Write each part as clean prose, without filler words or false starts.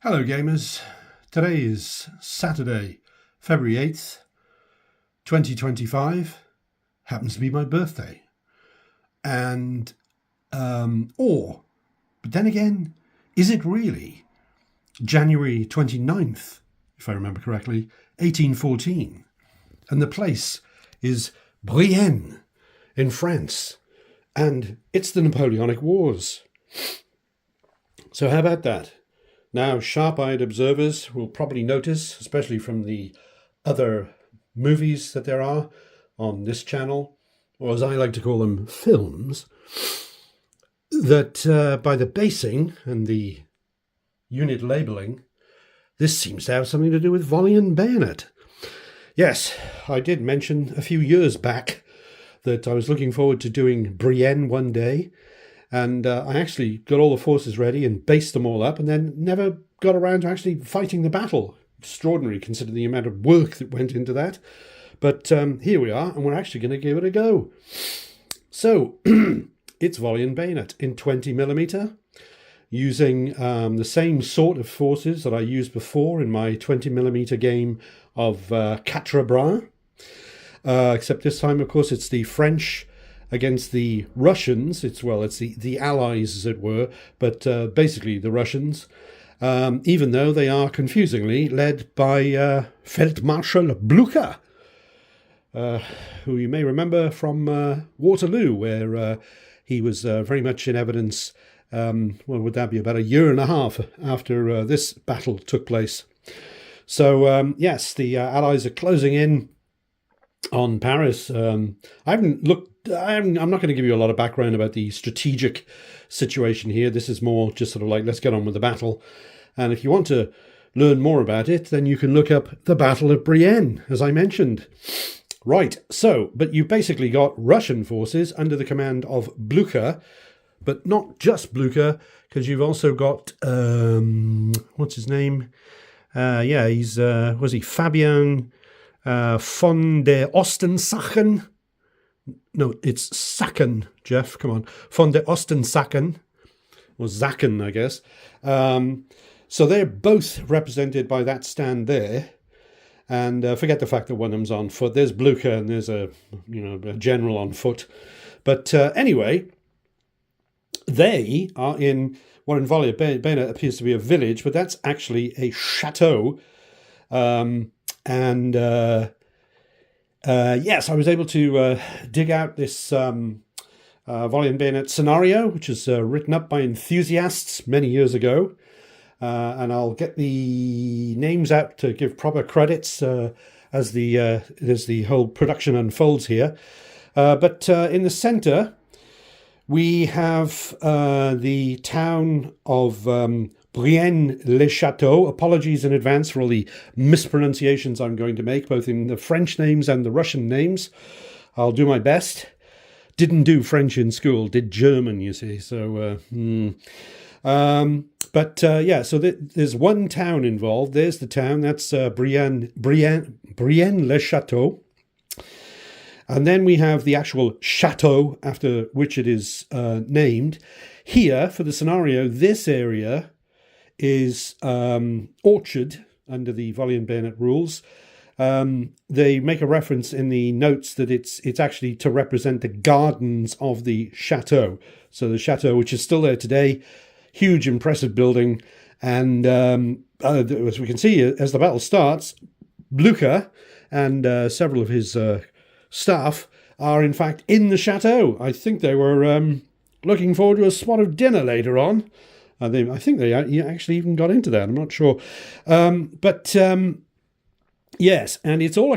Hello gamers, today is Saturday, February 8th, 2025, happens to be my birthday, but then again, is it really January 29th, if I remember correctly, 1814, and the place is Brienne in France, and it's the Napoleonic Wars. So how about that? Now, sharp-eyed observers will probably notice, especially from the other movies that there are on this channel, or as I like to call them, films, that by the basing and the unit labelling, this seems to have something to do with Volley and Bayonet. Yes, I did mention a few years back that I was looking forward to doing Brienne one day, and I actually got all the forces ready and based them all up, and then never got around to actually fighting the battle. Extraordinary, considering the amount of work that went into that. But here we are, and we're actually going to give it a go. So, it's Volley and Bayonet in 20mm, using the same sort of forces that I used before in my 20mm game of Quatre Bras. Except this time, of course, it's the French against the Russians. It's the Allies, as it were, but basically the Russians, even though they are confusingly led by Feldmarschall Blucher, who you may remember from Waterloo, where he was very much in evidence, what would that be, about a year and a half after this battle took place. So, yes, the Allies are closing in on Paris. I'm not going to give you a lot of background about the strategic situation here. This is more just sort of like, let's get on with the battle. And if you want to learn more about it, then you can look up the Battle of Brienne, as I mentioned. Right, so, but you've basically got Russian forces under the command of Blucher, but not just Blucher, because you've also got, what's his name? Was he Fabian von der Ostensachen? No, it's Sacken, Jeff, come on. Von der Ostensachen, or Zaken, I guess. So they're both represented by that stand there. And forget the fact that one of them's on foot. There's Blucher and there's a general on foot. But anyway, they are in what in Volley and Bayonet appears to be a village, but that's actually a chateau. Yes, I was able to dig out this Volley and Bayonet scenario, which was written up by enthusiasts many years ago. And I'll get the names out to give proper credits as the whole production unfolds here. But in the centre, we have the town of Brienne-le-Château. Apologies in advance for all the mispronunciations I'm going to make, both in the French names and the Russian names. I'll do my best. Didn't do French in school, did German, you see. So, so there's one town involved. There's the town. That's Brienne-le-Château. And then we have the actual chateau after which it is named. Here, for the scenario, this area is orchard under the Volley and Bayonet rules. They make a reference in the notes that it's actually to represent the gardens of the chateau. So the chateau, which is still there today, huge, impressive building. And as we can see, as the battle starts, Blucher and several of his staff are in fact in the chateau. I think they were looking forward to a spot of dinner later on. I think they actually even got into that. I'm not sure, yes, and it's all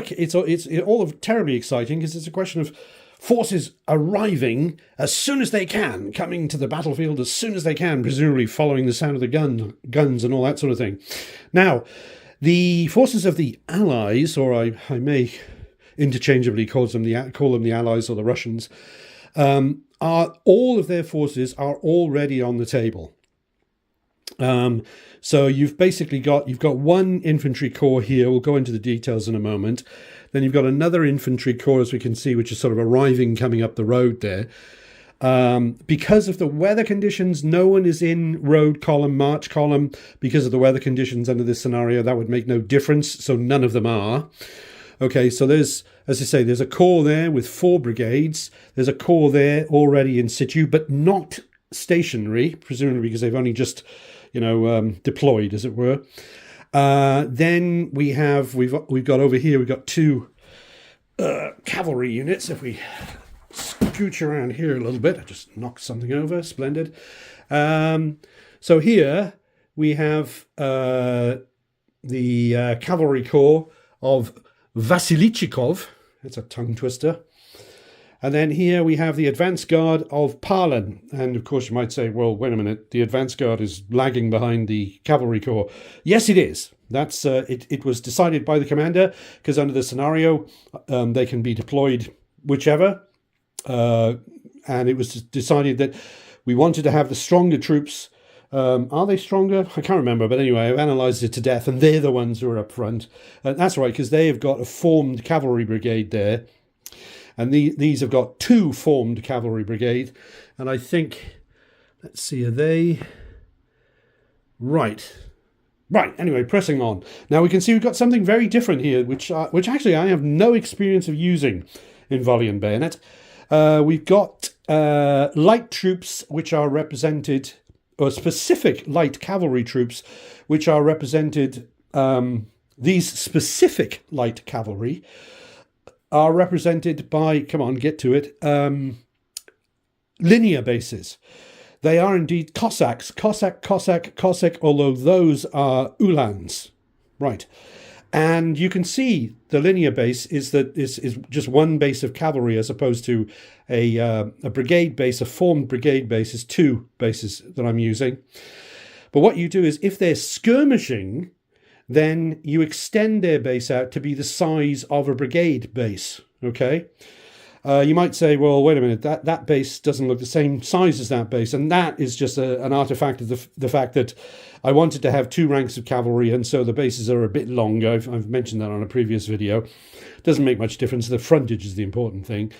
terribly exciting because it's a question of forces arriving as soon as they can, coming to the battlefield as soon as they can, presumably following the sound of the guns and all that sort of thing. Now, the forces of the Allies, or I may interchangeably call them the Allies or the Russians, all of their forces are already on the table. So you've basically got one infantry corps here. We'll go into the details in a moment. Then you've got another infantry corps, as we can see, which is sort of arriving, coming up the road there. Because of the weather conditions, no one is in road column, march column. Because of the weather conditions under this scenario, that would make no difference. So none of them are. Okay, so there's, as I say, there's a corps there with 4 brigades. There's a corps there already in situ, but not stationary, presumably because they've only just, deployed, as it were. Then we've got over here, we've got 2 cavalry units. If we scooch around here a little bit, I just knocked something over. Splendid. So here we have the cavalry corps of Vasilichikov. It's a tongue twister. And then here we have the advance guard of Parlan. And of course you might say, well, wait a minute, the advance guard is lagging behind the cavalry corps. Yes, it is. That's it was decided by the commander, because under the scenario, they can be deployed whichever. And it was decided that we wanted to have the stronger troops. Are they stronger? I can't remember, but anyway, I've analysed it to death, and they're the ones who are up front. That's right, because they have got a formed cavalry brigade there, and these have got 2 formed cavalry brigade. And I think, let's see, are they right? Anyway, pressing on. Now we can see we've got something very different here, which actually I have no experience of using in Volley and Bayonet. We've got light troops which are represented, or specific light cavalry troops which are represented. These specific light cavalry are represented by, come on, get to it, linear bases. They are indeed Cossacks, Cossack, although those are Uhlans. Right. And you can see the linear base is just one base of cavalry, as opposed to a brigade base. A formed brigade base is 2 bases that I'm using. But what you do is, if they're skirmishing, then you extend their base out to be the size of a brigade base. Okay. You might say, well, wait a minute, that base doesn't look the same size as that base. And that is just an artifact of the fact that I wanted to have 2 ranks of cavalry, and so the bases are a bit longer. I've mentioned that on a previous video. Doesn't make much difference. The frontage is the important thing.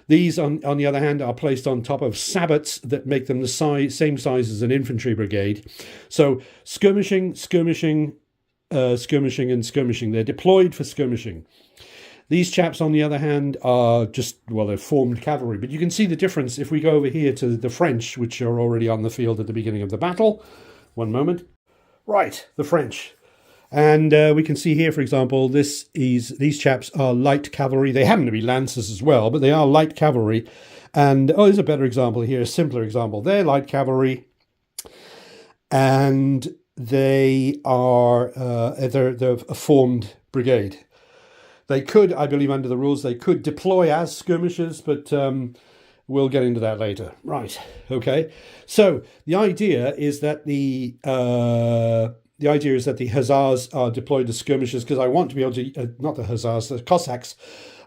These, on the other hand, are placed on top of sabots that make them the same size as an infantry brigade. So skirmishing, and skirmishing. They're deployed for skirmishing. These chaps, on the other hand, are just, well, they're formed cavalry. But you can see the difference if we go over here to the French, which are already on the field at the beginning of the battle. One moment. Right, the French. And we can see here, for example, these chaps are light cavalry. They happen to be lancers as well, but they are light cavalry. And, there's a better example here, a simpler example. They're light cavalry, and they are they're a formed brigade. They could, I believe, under the rules, they could deploy as skirmishers, but we'll get into that later. Right. Okay. So the idea is that the Hussars are deployed as skirmishers, because I want to be able to, not the Hussars, the Cossacks,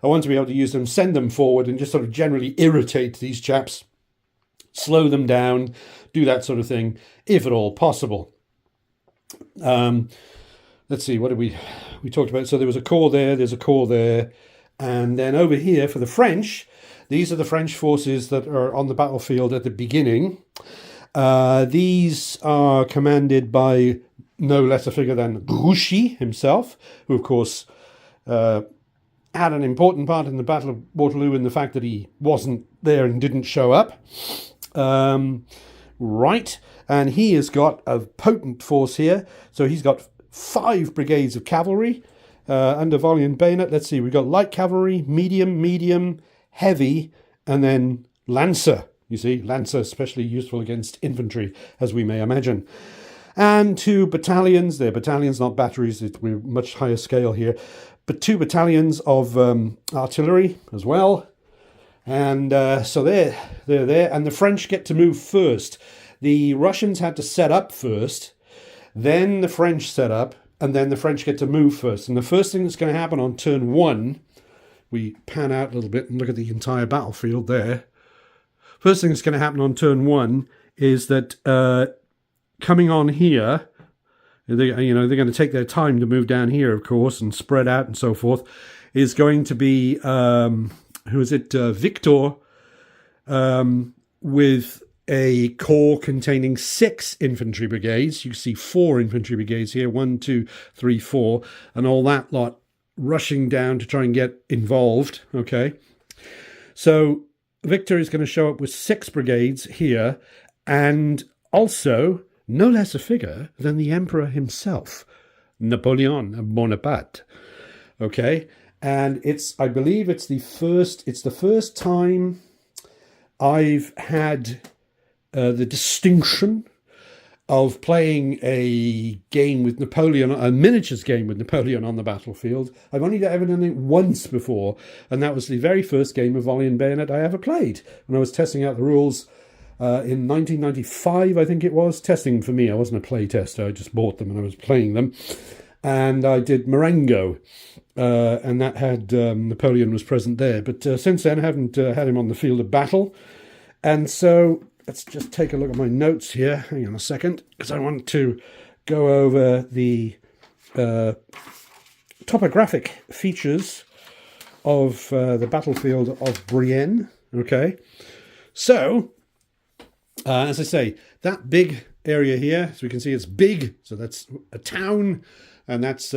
I want to be able to use them, send them forward, and just sort of generally irritate these chaps, slow them down, do that sort of thing, if at all possible. Let's see, what did we talked about? So there was a corps there, there's a corps there. And then over here for the French, these are the French forces that are on the battlefield at the beginning. These are commanded by no less a figure than Grouchy himself, who of course had an important part in the Battle of Waterloo in the fact that he wasn't there and didn't show up. Right, and he has got a potent force here. So he's got 5 brigades of cavalry under Volley and Bayonet. Let's see, we've got light cavalry, medium, heavy, and then lancer. You see, lancer especially useful against infantry, as we may imagine. And 2 battalions. They're battalions, not batteries. We're much higher scale here. But 2 battalions of artillery as well. And so they're there. And the French get to move first. The Russians had to set up first. Then the French set up, and then the French get to move first. And the first thing that's going to happen on turn 1, we pan out a little bit and look at the entire battlefield there. First thing that's going to happen on turn 1 is that coming on here, they're going to take their time to move down here, of course, and spread out and so forth, is going to be, Victor with a corps containing 6 infantry brigades. You see 4 infantry brigades here, 1, 2, 3, 4, and all that lot rushing down to try and get involved. Okay, so Victor is going to show up with 6 brigades here, and also no less a figure than the Emperor himself, Napoleon Bonaparte. Okay, and I believe it's the first time I've had the distinction of playing a game with Napoleon, a miniatures game with Napoleon on the battlefield. I've only ever done it once before, and that was the very first game of Volley and Bayonet I ever played. When I was testing out the rules in 1995, I think it was. Testing for me, I wasn't a play tester, I just bought them and I was playing them. And I did Marengo, and that had Napoleon was present there. But since then, I haven't had him on the field of battle. And so let's just take a look at my notes here. Hang on a second, because I want to go over the topographic features of the battlefield of Brienne. Okay, so as I say, that big area here, so we can see it's big, so that's a town, and that's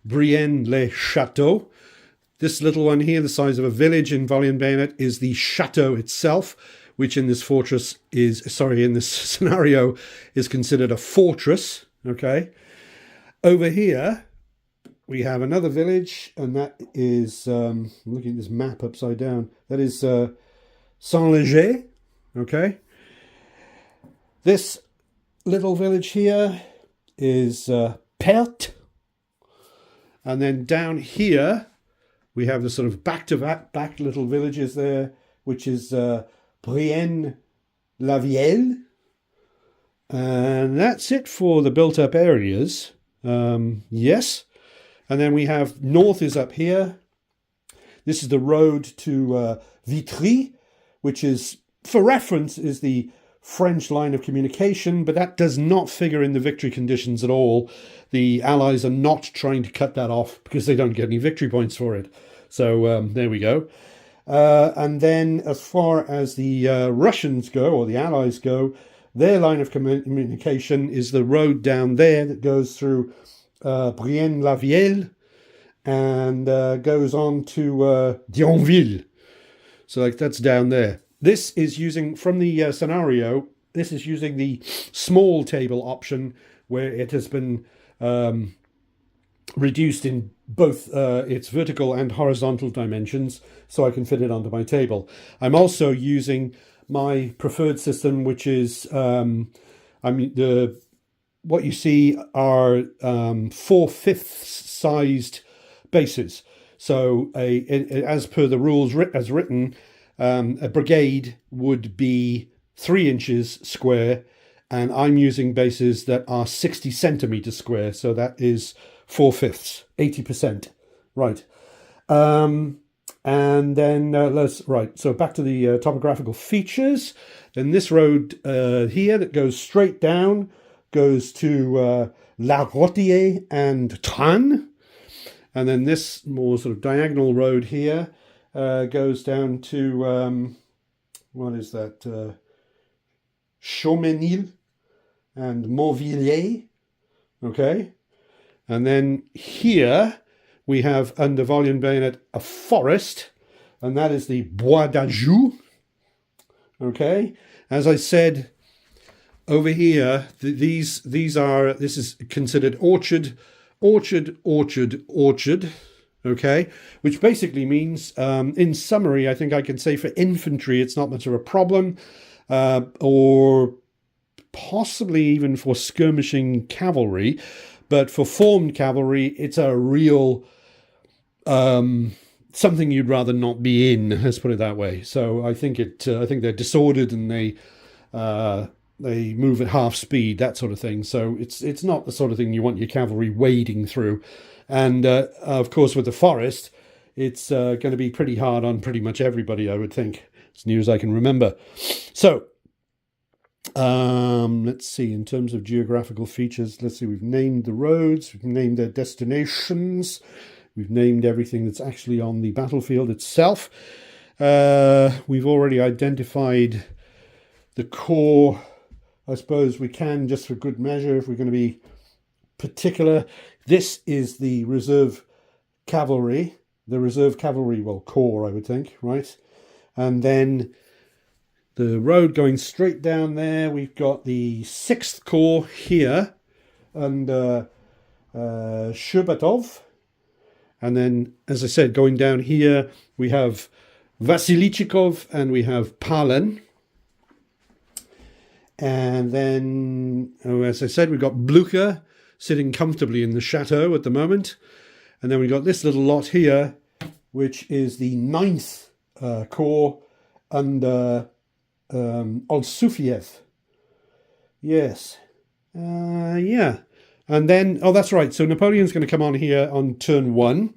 Brienne-le-Château. This little one here, the size of a village in Volley and Bayonet, is the chateau itself, which in this in this scenario is considered a fortress. Okay, over here we have another village, and that is I'm looking at this map upside down. That is Saint-Léger. Okay, this little village here is Perth, and then down here we have the sort of back little villages there, which is Brienne-la-Vielle. And that's it for the built-up areas. Yes. And then we have north is up here. This is the road to Vitry, which is, for reference, is the French line of communication, but that does not figure in the victory conditions at all. The Allies are not trying to cut that off because they don't get any victory points for it. So there we go. And then as far as the Russians go, or the Allies go, their line of communication is the road down there that goes through Brienne-la-Vielle and goes on to Dionville. So that's down there. This is using, from the scenario, this is using the small table option, where it has been reduced in both its vertical and horizontal dimensions, so I can fit it onto my table. I'm also using my preferred system, which is, what you see are 4/5 sized bases. So as per the rules as written, a brigade would be 3 inches square, and I'm using bases that are 60 centimeters square, so that is 4/5, 80%. Right. And then so back to the topographical features. Then this road here that goes straight down goes to La Rotier and Tran. And then this more sort of diagonal road here goes down to, what is that? Chaumenil and Montvilliers. Okay. And then here we have, under Volley and Bayonet, a forest, and that is the Bois d'Anjou. Okay. As I said, over here, this is considered orchard. Okay, which basically means, in summary, I think I can say for infantry, it's not much of a problem, or possibly even for skirmishing cavalry, but for formed cavalry, it's a real something you'd rather not be in. Let's put it that way. So I think they're disordered, and they move at half speed, that sort of thing. So it's not the sort of thing you want your cavalry wading through. And of course, with the forest, it's going to be pretty hard on pretty much everybody, I would think, as near as I can remember. So let's see, in terms of geographical features, let's see, we've named the roads, we've named their destinations, we've named everything that's actually on the battlefield itself. We've already identified the corps, I suppose we can, just for good measure, if we're going to be particular. This is the reserve cavalry, well, corps, I would think, right? And then the road going straight down there, we've got the 6th Corps here, under Shubatov. And then, as I said, going down here, we have Vasilichikov and we have Palin. And then, as I said, we've got Blucher sitting comfortably in the chateau at the moment. And then we've got this little lot here, which is the 9th Corps under Olsufiev. Yes. Yeah. And then, oh, that's right. So Napoleon's going to come on here on turn 1,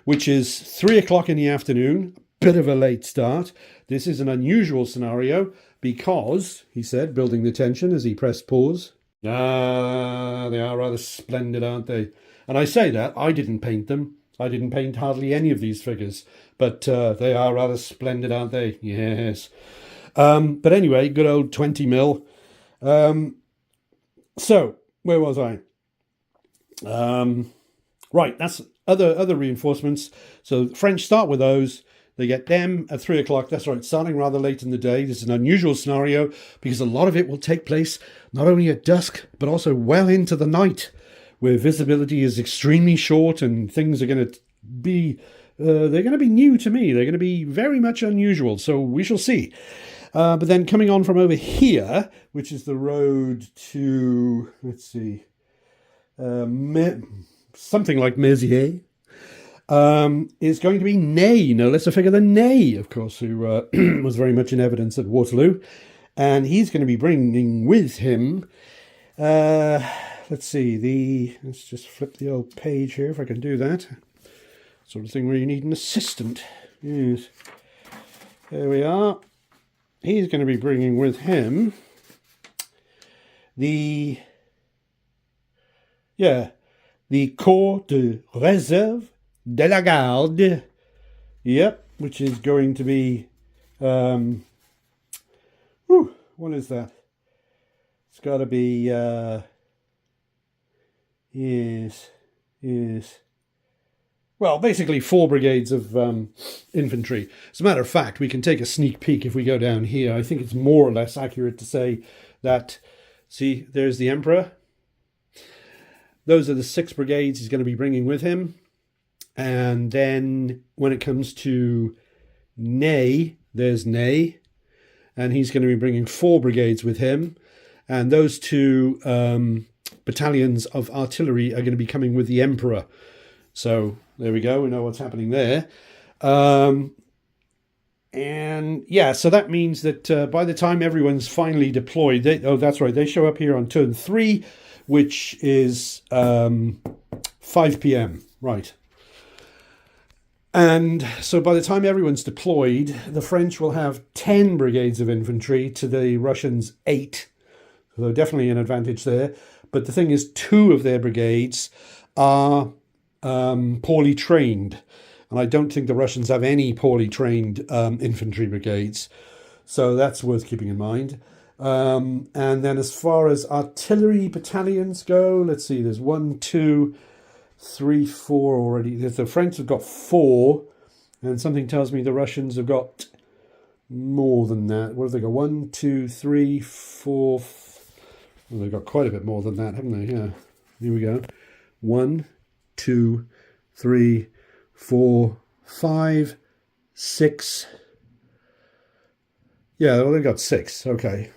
which is 3 o'clock in the afternoon. Bit of a late start. This is an unusual scenario because, he said, building the tension as he pressed pause. Ah, they are rather splendid, aren't they? And I say that, I didn't paint them. I didn't paint hardly any of these figures. But they are rather splendid, aren't they? Yes. But anyway, good old 20 mil. So, where was I? Right, that's other reinforcements. So the French start with those. They get them at 3 o'clock. That's right, starting rather late in the day. This is an unusual scenario because a lot of it will take place not only at dusk, but also well into the night, where visibility is extremely short and things are going to be, they're going to be new to me. They're going to be very much unusual. So we shall see. But then coming on from over here, which is the road to, let's see, something like Mézières, is going to be Ney, no less a figure than Ney, of course, who was very much in evidence at Waterloo. And he's going to be bringing with him, let's see, let's just flip the old page here if I can do that. Sort of thing where you need an assistant. Yes. There we are. He's going to be bringing with him the Corps de Réserve de la Garde. Yep, which is going to be, what is that? It's got to be, yes. Well, basically 4 brigades of infantry. As a matter of fact, we can take a sneak peek if we go down here. I think it's more or less accurate to say that, see, there's the Emperor. Those are the 6 brigades he's going to be bringing with him. And then when it comes to Ney, there's Ney. And he's going to be bringing 4 brigades with him. And those 2 battalions of artillery are going to be coming with the Emperor. So there we go. We know what's happening there. And yeah, so that means that by the time everyone's finally deployed, that's right, they show up here on turn 3, which is 5 p.m. Right. And so by the time everyone's deployed, the French will have 10 brigades of infantry to the Russians' 8. So definitely an advantage there. But the thing is, 2 of their brigades are poorly trained. And I don't think the Russians have any poorly trained infantry brigades. So that's worth keeping in mind. And then as far as artillery battalions go, let's see, there's 1, 2, 3, 4 already. The French have got 4, and something tells me the Russians have got more than that. What have they got? 1, 2, 3, 4. Well, they've got quite a bit more than that, haven't they? Yeah. Here we go. 1, 2, 3, 4, 5, 6. Yeah, well, they've got 6. Okay.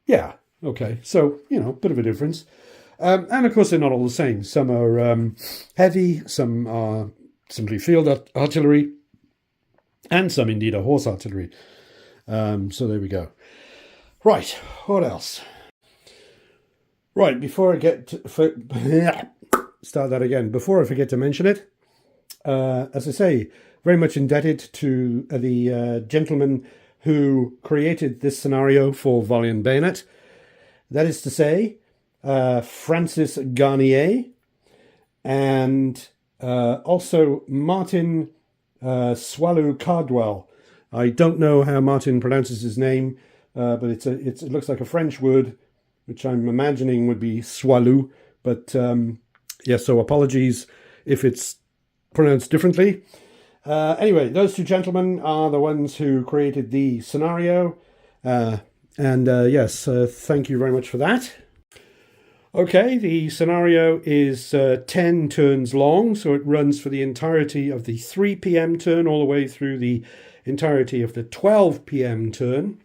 Yeah, okay. So, a bit of a difference. And of course, they're not all the same. Some are heavy, some are simply field artillery, and some indeed are horse artillery. So there we go. Right, what else? Right, before I start that again. Before I forget to mention it, as I say, very much indebted to the gentleman who created this scenario for Volley and Bayonet. That is to say, Francis Garnier, and also Martin Swallow Cardwell. I don't know how Martin pronounces his name. but it looks like a French word, which I'm imagining would be soilou. But yeah, so apologies if it's pronounced differently. Anyway, those two gentlemen are the ones who created the scenario. Yes, thank you very much for that. Okay, the scenario is 10 turns long, so it runs for the entirety of the 3 p.m. turn all the way through the entirety of the 12 p.m. turn.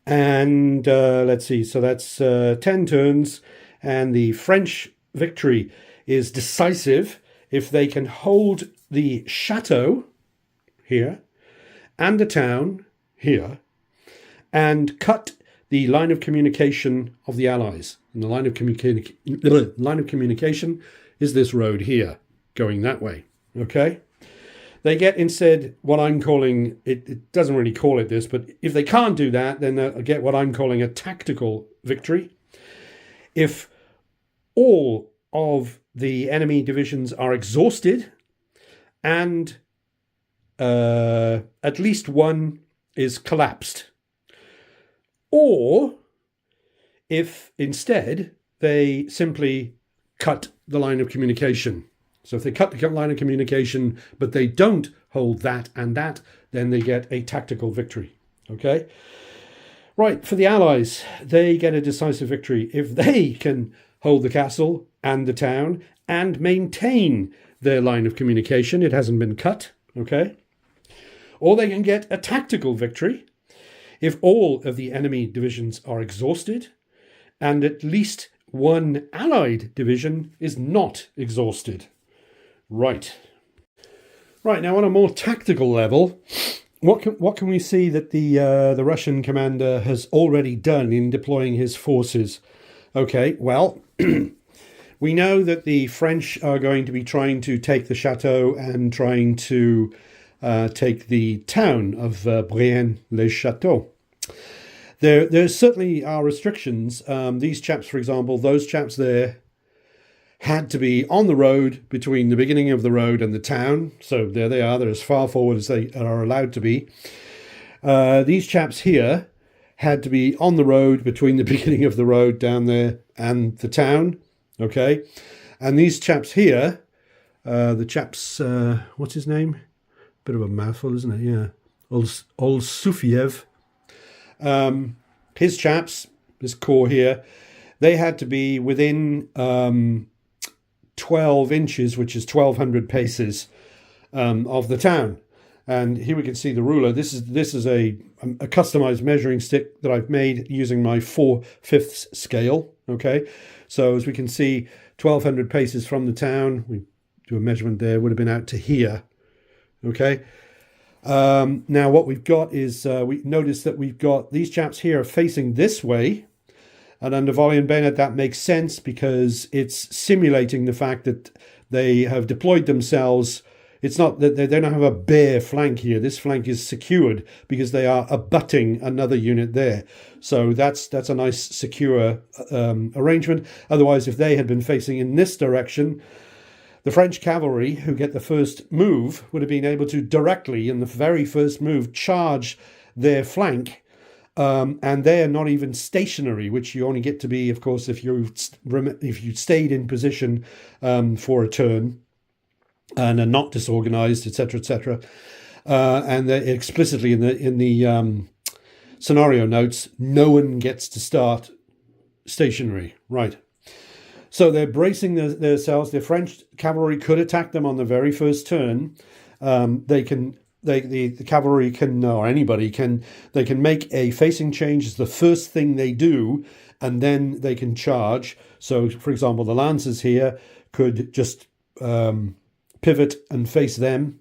And let's see, so that's 10 turns, and the French victory is decisive if they can hold the chateau here and the town here and cut the line of communication of the Allies. And the line of communication is this road here, going that way, okay? They get instead what I'm calling, it doesn't really call it this, but if they can't do that, then they'll get what I'm calling a tactical victory. If all of the enemy divisions are exhausted and at least one is collapsed, or if instead they simply cut the line of communication. So if they cut the line of communication, but they don't hold that and that, then they get a tactical victory. Okay? Right, for the Allies, they get a decisive victory if they can hold the castle and the town and maintain their line of communication. It hasn't been cut. Okay? Or they can get a tactical victory if all of the enemy divisions are exhausted and at least one Allied division is not exhausted. Right. Right, now on a more tactical level, what can we see that the Russian commander has already done in deploying his forces? Okay, well, we know that the French are going to be trying to take the chateau and trying to take the town of Brienne-le-Château. There certainly are restrictions. These chaps, for example, those chaps there had to be on the road between the beginning of the road and the town. So there they are. They're as far forward as they are allowed to be. These chaps here had to be on the road between the beginning of the road down there and the town. Okay. And these chaps here, the chaps, what's his name? Bit of a mouthful, isn't it? Yeah. Old Sufiev. His chaps, this corps here, they had to be within 12 inches, which is 1,200 paces, of the town. And here we can see the ruler. This is a customized measuring stick that I've made using my 4/5 scale. Okay, so as we can see, 1,200 paces from the town. We do a measurement there. Would have been out to here. Okay. Now what we've got is we notice that we've got these chaps here facing this way. And under Volley and Bayonet, that makes sense because it's simulating the fact that they have deployed themselves. It's not that they don't have a bare flank here. This flank is secured because they are abutting another unit there. So that's a nice secure arrangement. Otherwise, if they had been facing in this direction, the French cavalry, who get the first move, would have been able to directly, in the very first move, charge their flank. And they are not even stationary, which you only get to be, of course, if you stayed in position for a turn and are not disorganized, etc., etc. And explicitly in the scenario notes, no one gets to start stationary. Right. So they're bracing themselves. The French cavalry could attack them on the very first turn. The cavalry can, or anybody can, they can make a facing change as the first thing they do, and then they can charge. So, for example, the lancers here could just pivot and face them,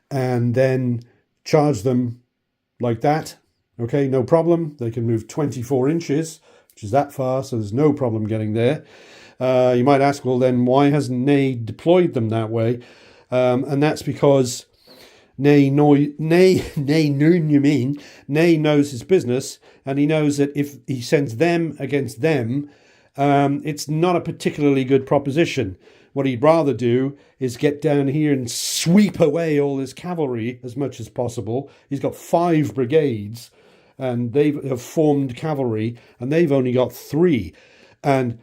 and then charge them like that. Okay, no problem. They can move 24 inches, which is that far, so there's no problem getting there. You might ask, well, then why hasn't Ney deployed them that way? And that's because Ney knows his business, and he knows that if he sends them against them, it's not a particularly good proposition. What he'd rather do is get down here and sweep away all his cavalry as much as possible. He's got 5 brigades, and they have formed cavalry, and they've only got 3. And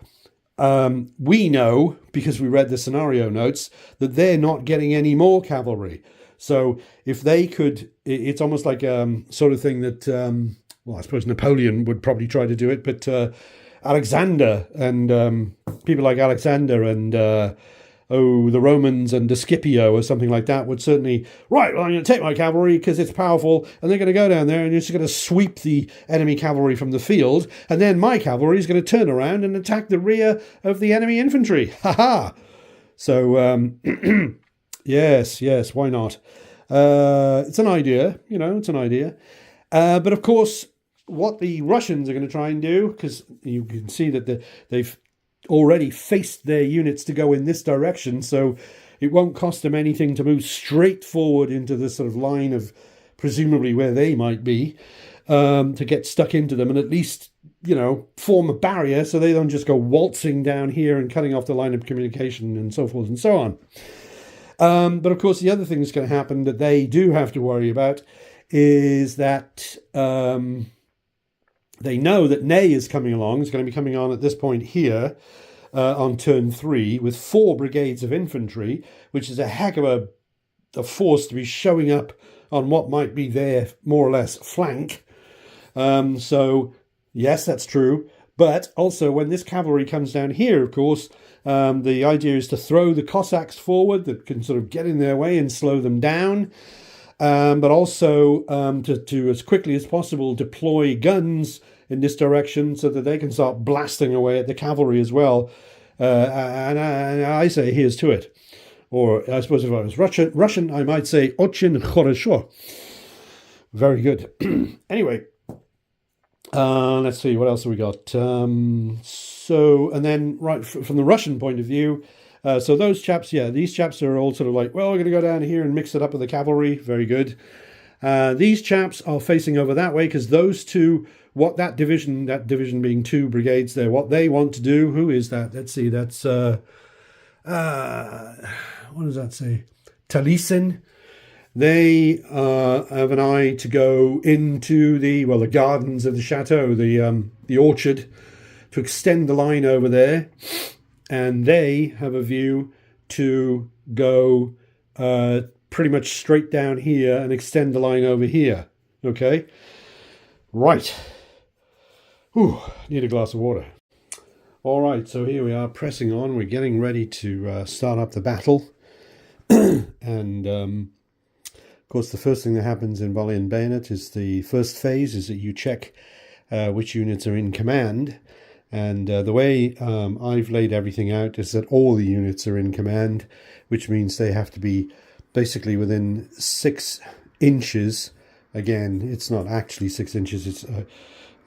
we know, because we read the scenario notes, that they're not getting any more cavalry. So if they could, it's almost like sort of thing that, well, I suppose Napoleon would probably try to do it, but Alexander and people like Alexander and the Romans and Scipio or something like that would certainly, right, well, I'm going to take my cavalry because it's powerful, and they're going to go down there and you're just going to sweep the enemy cavalry from the field, and then my cavalry is going to turn around and attack the rear of the enemy infantry. Ha ha! So, yes, why not? It's an idea, it's an idea. But of course, what the Russians are going to try and do, because you can see that they've already faced their units to go in this direction, so it won't cost them anything to move straight forward into this sort of line of presumably where they might be, to get stuck into them and at least, form a barrier so they don't just go waltzing down here and cutting off the line of communication and so forth and so on. But of course, the other thing that's going to happen that they do have to worry about is that they know that Ney is coming along. It's going to be coming on at this point here on turn 3 with 4 brigades of infantry, which is a heck of a force to be showing up on what might be their more or less flank. So, yes, that's true. But also when this cavalry comes down here, of course, the idea is to throw the Cossacks forward that can sort of get in their way and slow them down. But also to as quickly as possible deploy guns in this direction so that they can start blasting away at the cavalry as well. And I say, here's to it. Or I suppose if I was Russian, I might say, очень хорошо. Very good. Anyway, let's see, what else have we got? And then right from the Russian point of view, so those chaps, these chaps are all sort of like, well, we're going to go down here and mix it up with the cavalry. Very good. These chaps are facing over that way because those two, that division being 2 brigades there, what they want to do, who is that? Let's see, that's, what does that say? Taliesin. They have an eye to go into the gardens of the chateau, the orchard, to extend the line over there. And they have a view to go pretty much straight down here and extend the line over here. Okay? Right. Whew, need a glass of water. All right, so here we are pressing on. We're getting ready to start up the battle. And, of course, the first thing that happens in Volley and Bayonet is the first phase is that you check which units are in command. And the way I've laid everything out is that all the units are in command, which means they have to be basically within 6 inches. Again, it's not actually 6 inches. It's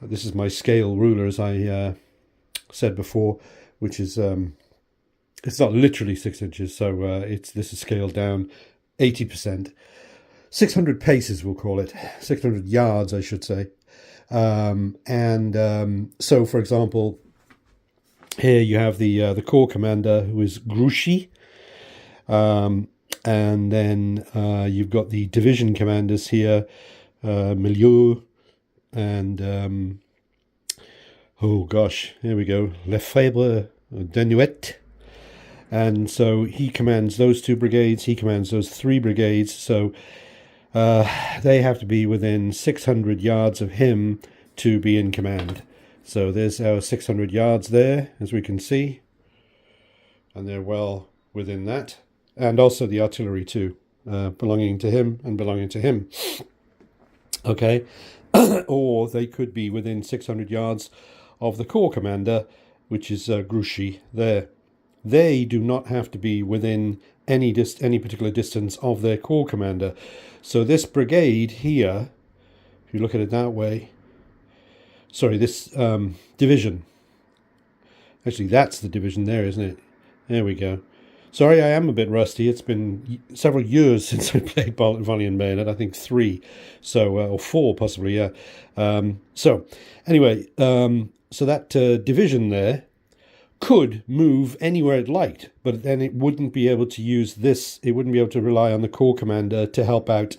this is my scale ruler, as I said before, which is it's not literally 6 inches. So this is scaled down 80%. 600 paces, we'll call it. 600 yards, I should say. So, for example, here you have the corps commander, who is Grouchy, and then you've got the division commanders here, Milieu, and here we go, Lefebvre Denuet. And so he commands those 2 brigades, he commands those 3 brigades, so they have to be within 600 yards of him to be in command. So there's our 600 yards there, as we can see. And they're well within that. And also the artillery too, belonging to him and belonging to him. Okay. Or they could be within 600 yards of the corps commander, which is Grouchy there. They do not have to be within any particular distance of their corps commander. So this brigade here, if you look at it that way, this division. Actually, that's the division there, isn't it? There we go. Sorry, I am a bit rusty. It's been several years since I played Volley and Bayonet. I think 3, or 4 possibly, yeah. So that division there could move anywhere it liked, but then it wouldn't be able to use this. It wouldn't be able to rely on the corps commander to help out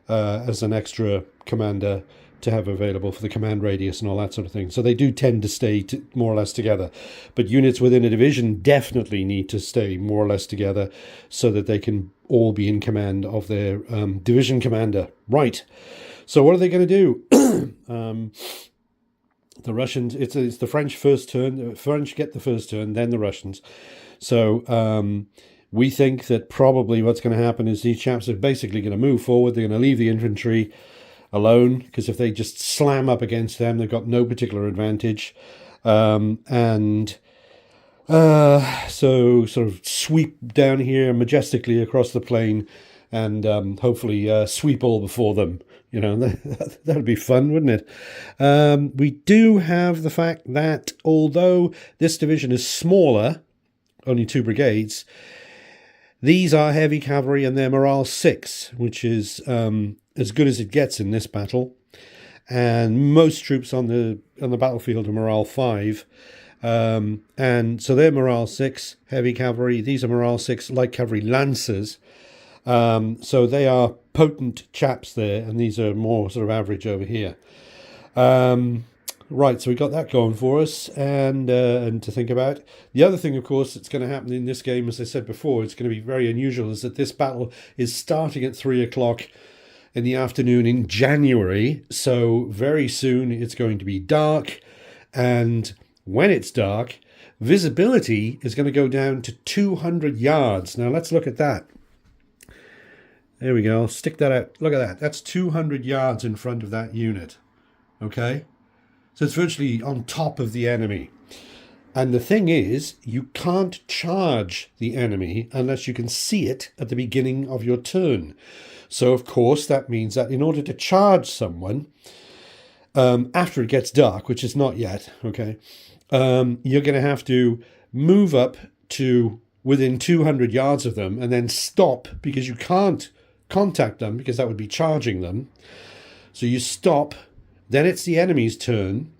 as an extra commander to have available for the command radius and all that sort of thing. So they do tend to stay more or less together. But units within a division definitely need to stay more or less together so that they can all be in command of their division commander. Right. So what are they going to do? The Russians, it's the French first turn. The French get the first turn, then the Russians. So we think that probably what's going to happen is these chaps are basically going to move forward. They're going to leave the infantry alone, because if they just slam up against them, they've got no particular advantage. So sort of sweep down here majestically across the plain and hopefully sweep all before them. You know, that would be fun, wouldn't it? We do have the fact that although this division is smaller, only 2 brigades, these are heavy cavalry and they're morale 6, which is as good as it gets in this battle. And most troops on the battlefield are morale 5. And so they're morale 6, heavy cavalry. These are morale 6, light cavalry lancers. So they are potent chaps there, and these are more sort of average over here. Right, so we got that going for us, and to think about. The other thing, of course, that's going to happen in this game, as I said before, it's going to be very unusual, is that this battle is starting at 3 o'clock in the afternoon in January. So very soon it's going to be dark, and when it's dark, visibility is going to go down to 200 yards. Now let's look at that. There we go. I'll stick that out. Look at that. That's 200 yards in front of that unit. Okay? So it's virtually on top of the enemy. And the thing is, you can't charge the enemy unless you can see it at the beginning of your turn. So, of course, that means that in order to charge someone, after it gets dark, which is not yet, okay, you're going to have to move up to within 200 yards of them and then stop, because you can't contact them because that would be charging them. So you stop, then it's the enemy's turn,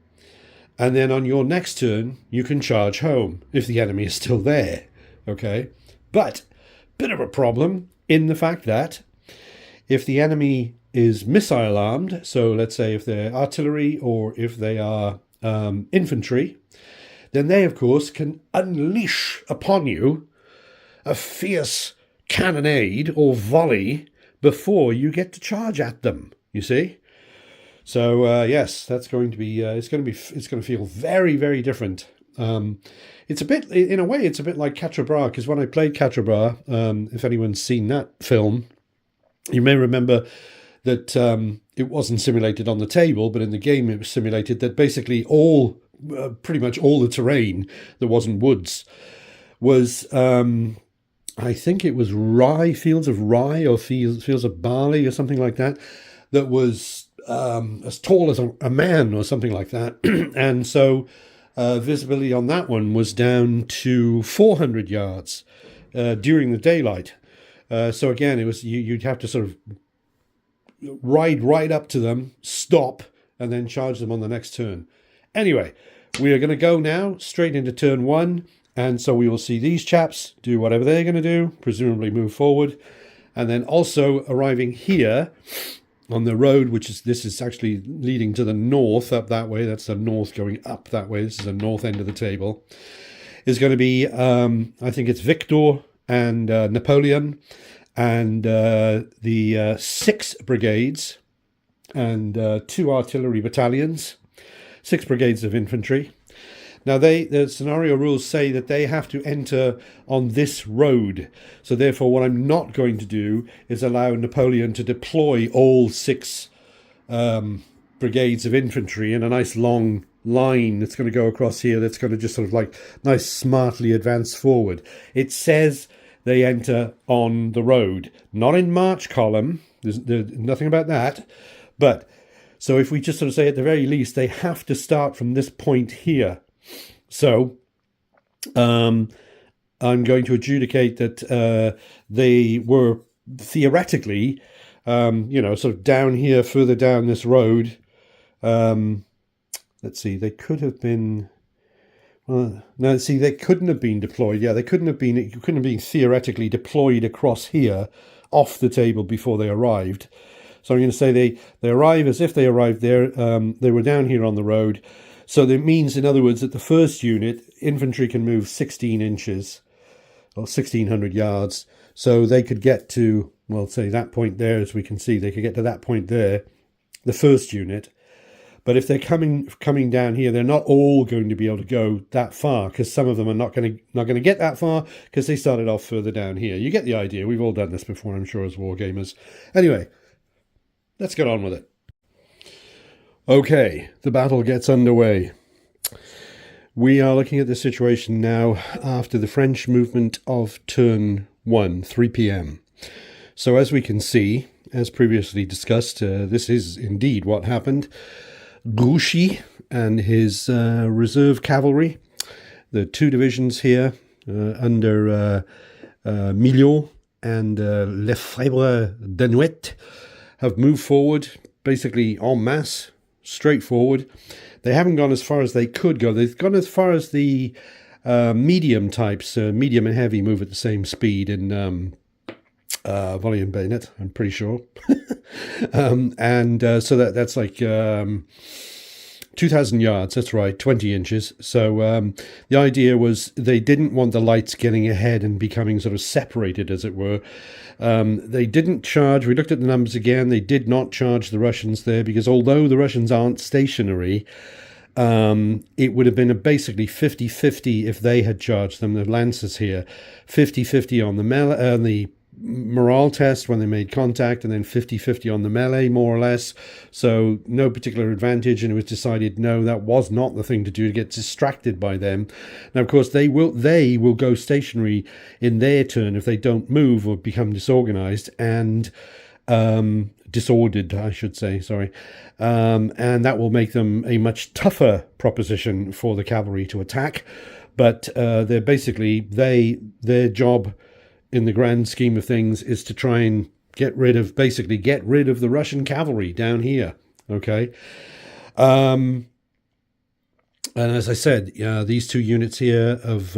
and then on your next turn you can charge home if the enemy is still there. Okay, but bit of a problem in the fact that if the enemy is missile armed, so let's say if they're artillery or if they are infantry, then they of course can unleash upon you a fierce cannonade or volley before you get to charge at them, you see. So yes, that's going to be it's going to feel very, very different. It's a bit, in a way, it's a bit like Quatre Bras, because when I played Quatre Bras, if anyone's seen that film, you may remember that it wasn't simulated on the table, but in the game it was simulated that basically pretty much all the terrain that wasn't woods was, I think it was fields of rye or fields of barley or something like that, that was as tall as a man or something like that. And so visibility on that one was down to 400 yards during the daylight. So again, it was you'd have to sort of ride right up to them, stop, and then charge them on the next turn. Anyway, we are going to go now straight into turn 1. And so we will see these chaps do whatever they're going to do, presumably move forward. And then also arriving here on the road, this is actually leading to the north, up that way. That's the north going up that way. This is the north end of the table. Is going to be, I think it's Victor and Napoleon and the 6 brigades and 2 artillery battalions, 6 brigades of infantry. Now, the scenario rules say that they have to enter on this road. So therefore, what I'm not going to do is allow Napoleon to deploy all 6 brigades of infantry in a nice long line that's going to go across here, that's going to just sort of like nice, smartly advance forward. It says they enter on the road, not in march column. There's nothing about that. But so if we just sort of say at the very least, they have to start from this point here. So I'm going to adjudicate that they were theoretically, sort of down here, further down this road. Let's see, they could have been. No, see, they couldn't have been deployed. Yeah, they couldn't have been. You couldn't have been theoretically deployed across here, off the table before they arrived. So I'm going to say they arrive as if they arrived there. They were down here on the road. So that means, in other words, that the first unit, infantry, can move 16 inches or 1,600 yards. So they could get to, well, say that point there, as we can see, they could get to that point there, the first unit. But if they're coming down here, they're not all going to be able to go that far, because some of them are not going to get that far because they started off further down here. You get the idea. We've all done this before, I'm sure, as wargamers. Anyway, let's get on with it. Okay, the battle gets underway. We are looking at the situation now after the French movement of turn 1, 3 p.m. So as we can see, as previously discussed, this is indeed what happened. Grouchy and his reserve cavalry, the two divisions here under Millot and Lefebvre d'Anouet, have moved forward basically en masse, straight forward. They haven't gone as far as they could go. They've gone as far as the medium types, medium and heavy, move at the same speed in Volley and Bayonet, I'm pretty sure. So that's like 2,000 yards, that's right, 20 inches. So the idea was they didn't want the lights getting ahead and becoming sort of separated, as it were. They didn't charge. We looked at the numbers again. They did not charge the Russians there, because although the Russians aren't stationary, it would have been basically 50-50 if they had charged them, the Lancers here. 50-50 on the morale test when they made contact, and then 50-50 on the melee, more or less. So no particular advantage, and it was decided no, that was not the thing to do, to get distracted by them. Now, of course, they will go stationary in their turn if they don't move or become disorganized and disordered, I should say, sorry. And that will make them a much tougher proposition for the cavalry to attack. But they're basically, their job in the grand scheme of things is to try and get rid of the Russian cavalry down here. Okay. And as I said, these two units here of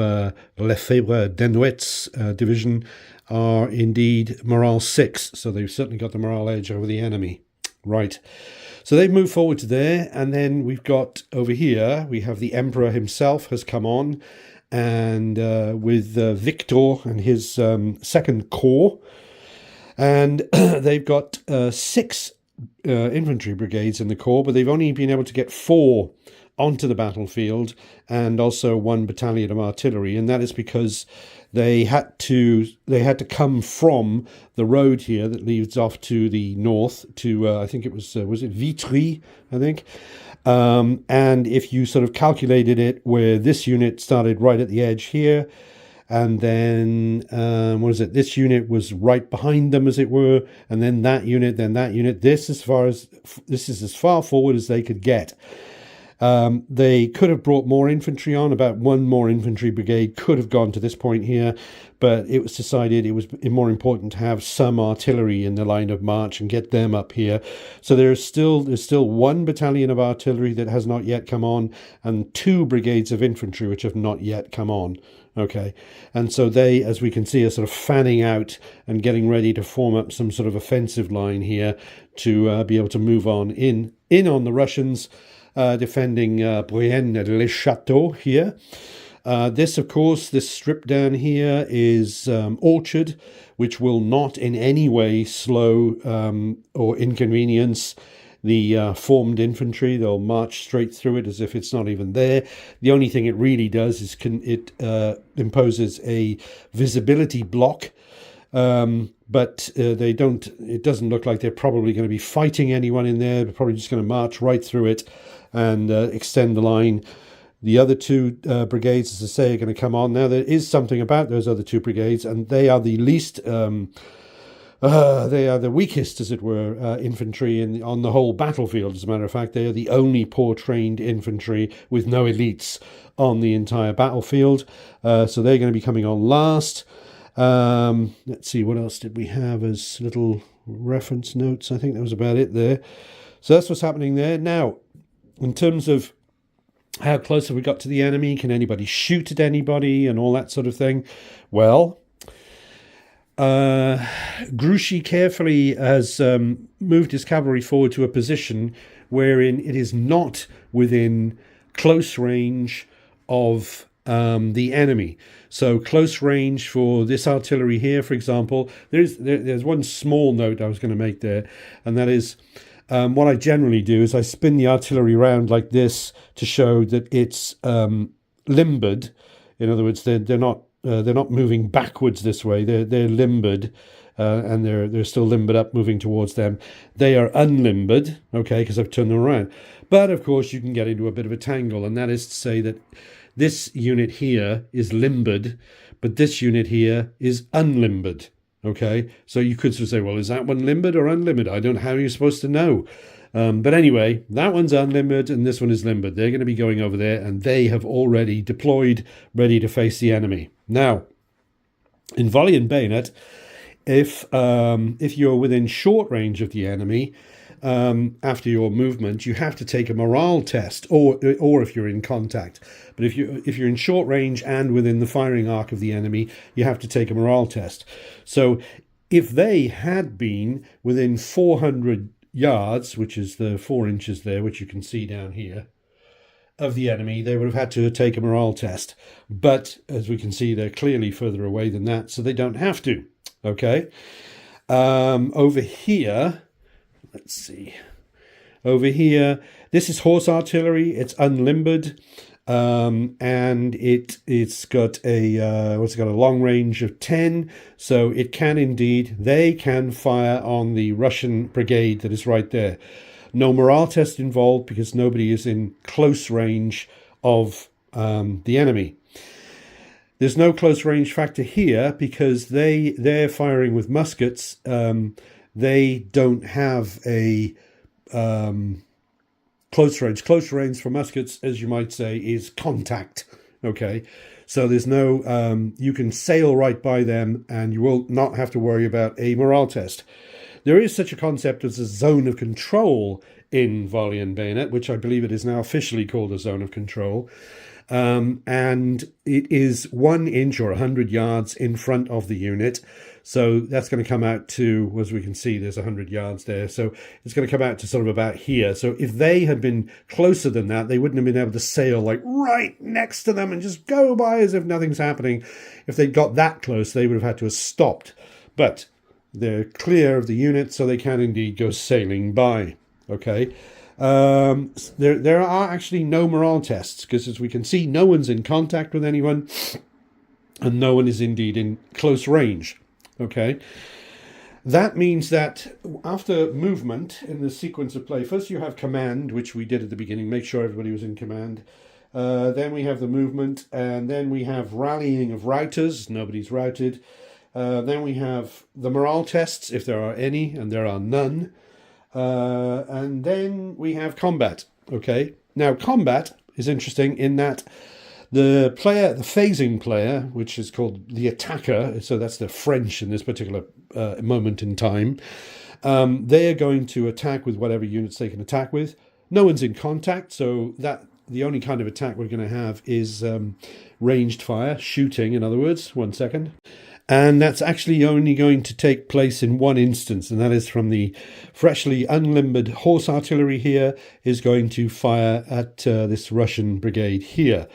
Lefebvre d'Anouet's division are indeed morale 6. So they've certainly got the morale edge over the enemy. Right. So they've moved forward to there. And then we've got over here, we have the Emperor himself has come on. And with Victor and his second corps. And they've got 6 infantry brigades in the corps, but they've only been able to get 4 onto the battlefield, and also 1 battalion of artillery. And that is because they had to come from the road here that leads off to the north to, I think it was it Vitry, I think. And if you sort of calculated it, where this unit started right at the edge here, and then this unit was right behind them, as it were, and then that unit, this is as far forward as they could get. They could have brought more infantry on. About 1 more infantry brigade could have gone to this point here, but it was decided it was more important to have some artillery in the line of march and get them up here. So there's still 1 battalion of artillery that has not yet come on, and 2 brigades of infantry which have not yet come on. Okay, and so they, as we can see, are sort of fanning out and getting ready to form up some sort of offensive line here to be able to move on in on the Russians. Defending Brienne le Château here. This, of course, this strip down here is Orchard, which will not in any way slow or inconvenience the formed infantry. They'll march straight through it as if it's not even there. The only thing it really does is it imposes a visibility block. But they don't. It doesn't look like they're probably going to be fighting anyone in there. They're probably just going to march right through it and extend the line. The other 2 brigades, as I say, are going to come on. Now, there is something about those other 2 brigades, and they are the least. They are the weakest, as it were, infantry on the whole battlefield. As a matter of fact, they are the only poor trained infantry with no elites on the entire battlefield. So they're going to be coming on last. Let's see, what else did we have as little reference notes? I think that was about it there. So that's what's happening there. Now, in terms of how close have we got to the enemy, can anybody shoot at anybody and all that sort of thing? Well, Grouchy carefully has moved his cavalry forward to a position wherein it is not within close range of the enemy. So close range for this artillery here, for example, there's one small note I was going to make there, and that is what I generally do is I spin the artillery around like this to show that it's limbered. In other words, they're not moving backwards this way. They're limbered, and they're still limbered up, moving towards them. They are unlimbered, okay, because I've turned them around. But of course, you can get into a bit of a tangle, and that is to say that this unit here is limbered, but this unit here is unlimbered. Okay, so you could sort of say, well, is that one limbered or unlimbered? I don't know how you're supposed to know. But anyway, that one's unlimbered and this one is limbered. They're going to be going over there, and they have already deployed, ready to face the enemy. Now, in Volley and Bayonet, if you're within short range of the enemy, after your movement, you have to take a morale test, or if you're in contact. But if you're in short range and within the firing arc of the enemy, you have to take a morale test. So if they had been within 400 yards, which is the 4 inches there, which you can see down here, of the enemy, they would have had to take a morale test. But as we can see, they're clearly further away than that, so they don't have to. Okay. Over here, let's see. Over here, this is horse artillery. It's unlimbered, and it's got a long range of 10. So it can indeed, they can fire on the Russian brigade that is right there. No morale test involved because nobody is in close range of the enemy. There's no close range factor here because they're firing with muskets. They don't have a close range. Close range for muskets, as you might say, is contact. Okay, so there's no. You can sail right by them, and you will not have to worry about a morale test. There is such a concept as a zone of control in Volley and Bayonet, which I believe it is now officially called a zone of control. And it is 1 inch or 100 yards in front of the unit. So that's going to come out to, as we can see, there's 100 yards there. So it's going to come out to sort of about here. So if they had been closer than that, they wouldn't have been able to sail like right next to them and just go by as if nothing's happening. If they'd got that close, they would have had to have stopped. But they're clear of the unit, so they can indeed go sailing by. Okay. There are actually no morale tests because, as we can see, no one's in contact with anyone and no one is indeed in close range. Okay, that means that after movement in the sequence of play, first you have command, which we did at the beginning, make sure everybody was in command. Then we have the movement, and then we have rallying of routers, nobody's routed. Then we have the morale tests, if there are any, and there are none. And then we have combat. Okay, now combat is interesting in that the phasing player, which is called the attacker, so that's the French in this particular moment in time, they are going to attack with whatever units they can attack with. No one's in contact, so that the only kind of attack we're going to have is ranged fire, shooting, in other words. 1 second. And that's actually only going to take place in one instance, and that is from the freshly unlimbered horse artillery here is going to fire at this Russian brigade here.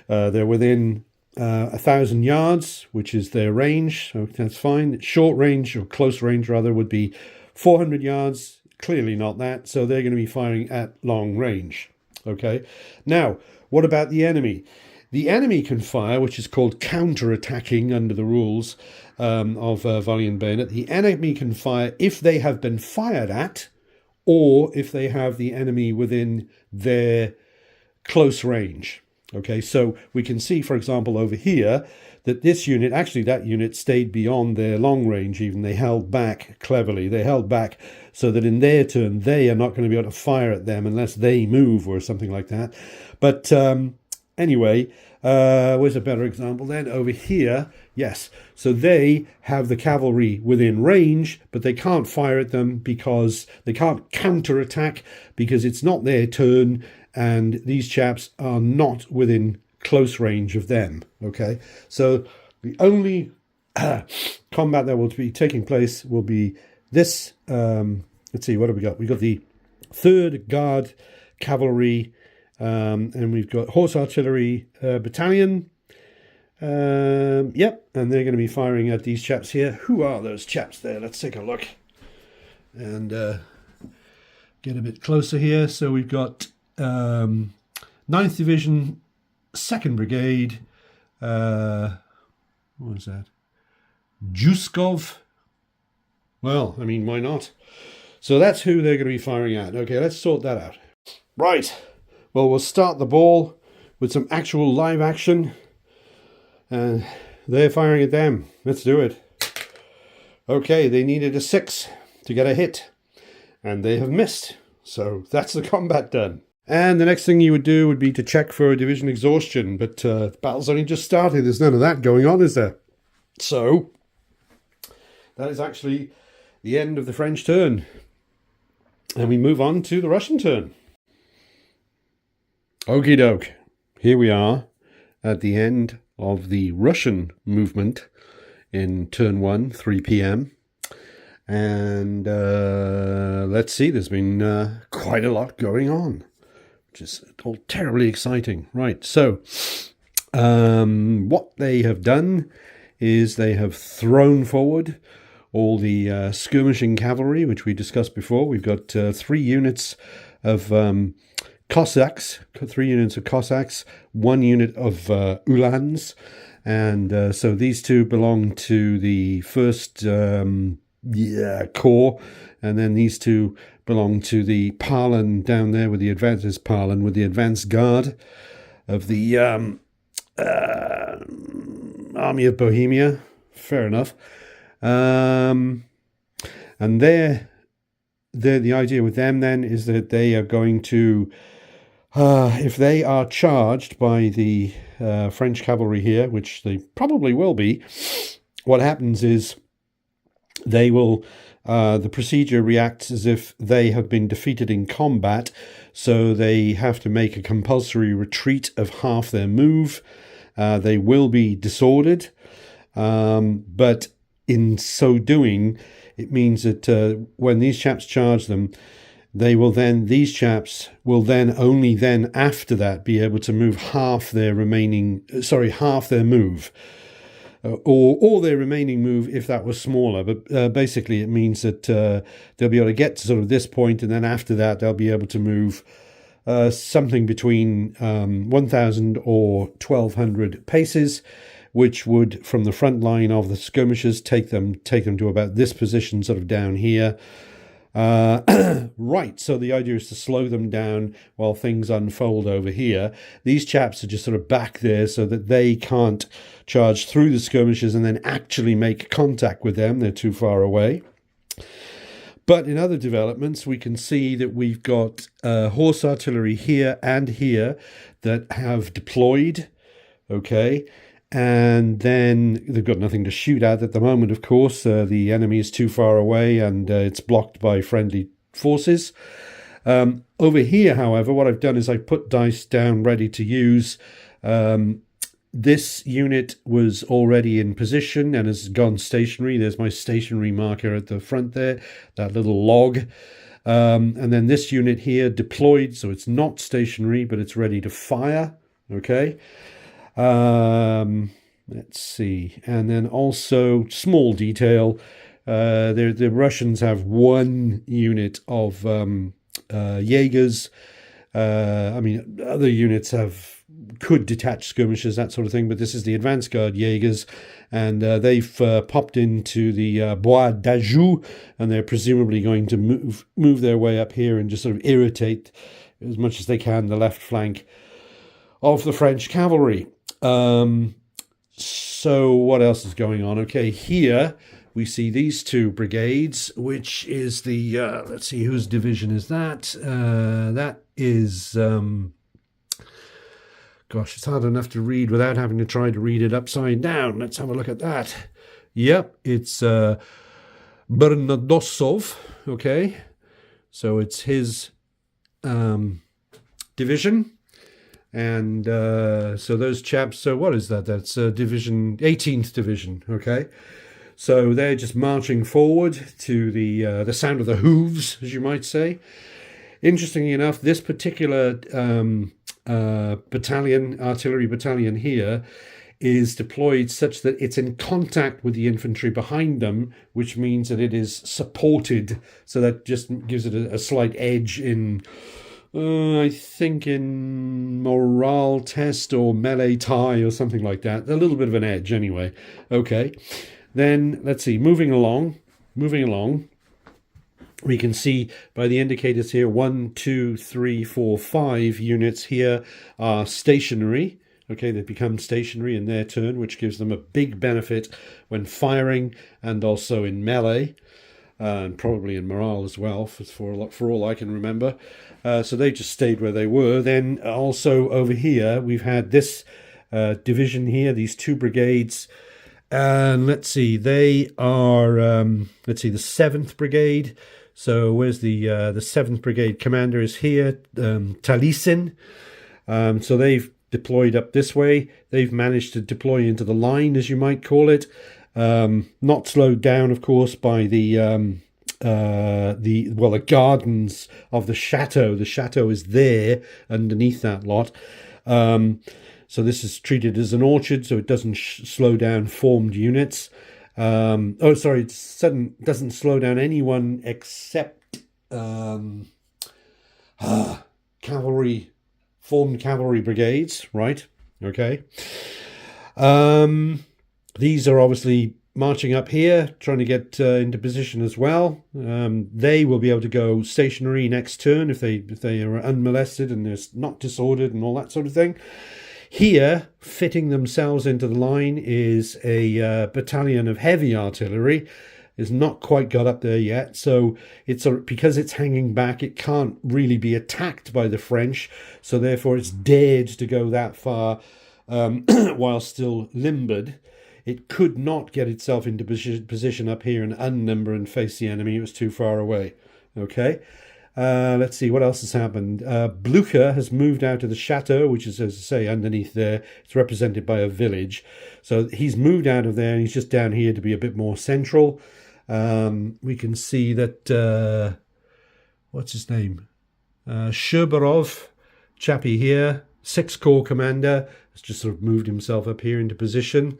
They're within 1,000 yards, which is their range, so that's fine. Short range, or close range rather, would be 400 yards, clearly not that, so they're going to be firing at long range. Okay, now, what about the enemy? The enemy can fire, which is called counter-attacking under the rules of Volley and Bayonet. The enemy can fire if they have been fired at, or if they have the enemy within their close range. Okay, so we can see, for example, over here, that this unit, actually that unit stayed beyond their long range even. They held back cleverly. They held back so that in their turn, they are not going to be able to fire at them unless they move or something like that. But anyway, where's a better example then? Over here, yes. So they have the cavalry within range, but they can't fire at them because they can't counterattack because it's not their turn and these chaps are not within close range of them. Okay, so the only combat that will be taking place will be this. Let's see, what have we got? We've got the 3rd Guard Cavalry, and we've got Horse Artillery Battalion. Yep, and they're going to be firing at these chaps here. Who are those chaps there? Let's take a look and get a bit closer here. So we've got 9th Division, 2nd Brigade. What was that? Juskov. Well, I mean, why not? So that's who they're going to be firing at. Okay, let's sort that out. Right. Well, we'll start the ball with some actual live action. And they're firing at them. Let's do it. Okay, they needed a 6 to get a hit. And they have missed. So that's the combat done. And the next thing you would do would be to check for a division exhaustion. But the battle's only just started. There's none of that going on, is there? So that is actually the end of the French turn. And we move on to the Russian turn. Okie doke. Here we are at the end of the Russian movement in turn 1, 3 p.m. And let's see, there's been quite a lot going on, which is all terribly exciting. Right, so what they have done is they have thrown forward all the skirmishing cavalry, which we discussed before. We've got 3 units of Cossacks, 3 units of Cossacks, 1 unit of Uhlans, and so these 2 belong to the 1st Corps, and then these 2 belong to the Parlan down there with the advanced Parlan with the advanced guard of the Army of Bohemia. Fair enough. And the idea with them then is that they are going to, if they are charged by the French cavalry here, which they probably will be, what happens is they will, the procedure reacts as if they have been defeated in combat, so they have to make a compulsory retreat of half their move. They will be disordered, but in so doing, it means that when these chaps charge them, these chaps will then only then after that be able to move half their move, or their remaining move if that was smaller. But basically, it means that they'll be able to get to sort of this point, and then after that, they'll be able to move something between 1,000 or 1,200 paces, which would, from the front line of the skirmishers, take them to about this position, sort of down here. Right, so the idea is to slow them down while things unfold over here. These chaps are just sort of back there so that they can't charge through the skirmishers and then actually make contact with them. They're too far away. But in other developments, we can see that we've got horse artillery here and here that have deployed, okay? And then they've got nothing to shoot at the moment, of course. The enemy is too far away and it's blocked by friendly forces. Over here, however, what I've done is I've put dice down ready to use. This unit was already in position and has gone stationary. There's my stationary marker at the front there, that little log. And then this unit here deployed, so it's not stationary, but it's ready to fire, okay? Let's see. And then also, small detail, the Russians have 1 unit of Jaegers. I mean, other units could detach skirmishers, that sort of thing, but this is the advanced guard Jaegers, and they've popped into the Bois d'Anjou, and they're presumably going to move their way up here and just sort of irritate as much as they can the left flank of the French cavalry. So what else is going on? Okay, here we see these 2 brigades, which is the, let's see, whose division is that? That is, gosh, it's hard enough to read without having to try to read it upside down. Let's have a look at that. Yep, it's Bernadosov, okay? So it's his division. And so those chaps, so what is that? That's division, 18th division, okay? So they're just marching forward to the sound of the hooves, as you might say. Interestingly enough, this particular battalion, artillery battalion here, is deployed such that it's in contact with the infantry behind them, which means that it is supported. So that just gives it a slight edge in, I think, in morale test or melee tie or something like that. A little bit of an edge anyway. Okay. Then, let's see, moving along, we can see by the indicators here, 1, 2, 3, 4, 5 units here are stationary. Okay, they become stationary in their turn, which gives them a big benefit when firing and also in melee, and probably in morale as well, for all I can remember. So they just stayed where they were. Then also over here, we've had this division here, these 2 brigades. And let's see, they are, the 7th Brigade. So where's the 7th Brigade commander is here, Talisin. So they've deployed up this way. They've managed to deploy into the line, as you might call it. Not slowed down, of course, by the gardens of the chateau. The chateau is there underneath that lot. So this is treated as an orchard, so it doesn't slow down formed units. It doesn't slow down anyone except cavalry, formed cavalry brigades, right? Okay. These are obviously marching up here, trying to get into position as well. They will be able to go stationary next turn if they are unmolested and they're not disordered and all that sort of thing. Here, fitting themselves into the line, is a battalion of heavy artillery. It's not quite got up there yet, so because it's hanging back, it can't really be attacked by the French, so therefore it's dared to go that far while still limbered. It could not get itself into position up here and unnumber and face the enemy. It was too far away. Okay. Let's see, what else has happened? Blucher has moved out of the chateau, which is, as I say, underneath there. It's represented by a village. So he's moved out of there and he's just down here to be a bit more central. We can see that, what's his name? Sherborov, chappie here, 6th Corps commander, has just sort of moved himself up here into position.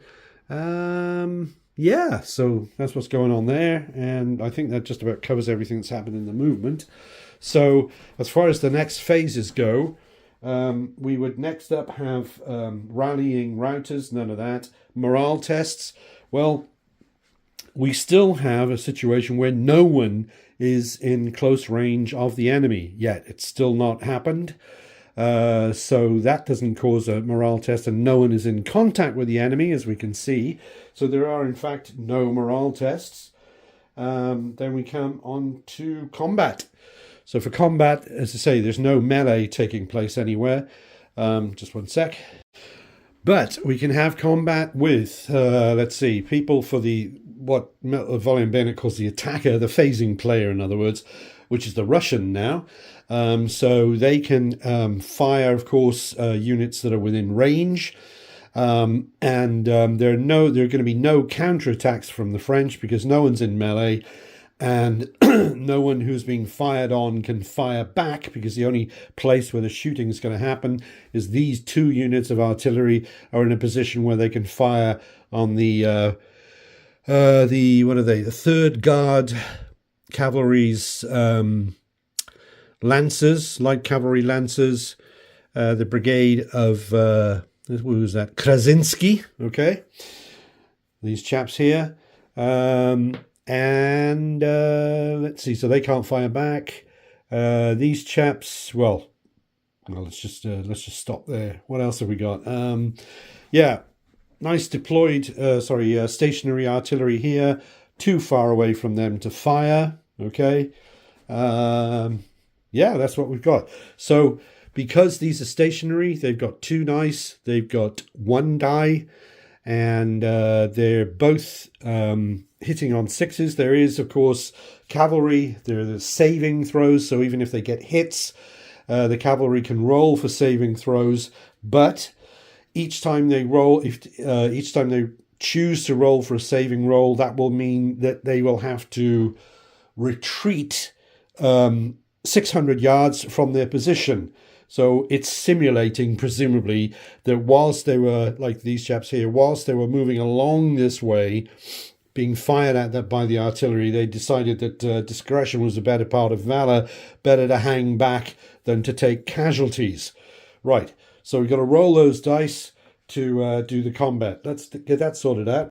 Yeah, so that's what's going on there. And I think that just about covers everything that's happened in the movement. So as far as the next phases go, we would next up have rallying routers, none of that. Morale tests. Well, we still have a situation where no one is in close range of the enemy yet. It's still not happened. So that doesn't cause a morale test, and no one is in contact with the enemy, as we can see. So there are, in fact, no morale tests. Then we come on to combat. So for combat, as I say, there's no melee taking place anywhere. Just one sec. But we can have combat with, let's see, people for what Volley and Bayonet calls the attacker, the phasing player, in other words, which is the Russian now. So they can fire, of course, units that are within range. And there are going to be no counterattacks from the French because no one's in melee. And no one who's being fired on can fire back because the only place where the shooting is going to happen is these 2 units of artillery are in a position where they can fire on the 3rd Guard cavalry's lancers, light cavalry lancers, the brigade of, who was that? Krasinski, okay? These chaps here. And let's see, so they can't fire back. These chaps, well, let's just stop there. What else have we got? Yeah, nice deployed, stationary artillery here. Too far away from them to fire. Okay. Yeah, that's what we've got. So because these are stationary, they've got 2 dice. They've got 1 die, and they're both hitting on 6s. There is, of course, cavalry. There are the saving throws, so even if they get hits, The cavalry can roll for saving throws, but each time they roll, each time they choose to roll for a saving roll, that will mean that they will have to retreat 600 yards from their position. So it's simulating, presumably, that whilst they were, like these chaps here, whilst they were moving along this way, being fired at by the artillery, they decided that discretion was a better part of valor, better to hang back than to take casualties. Right, so we've got to roll those dice to do the combat. Let's get that sorted out.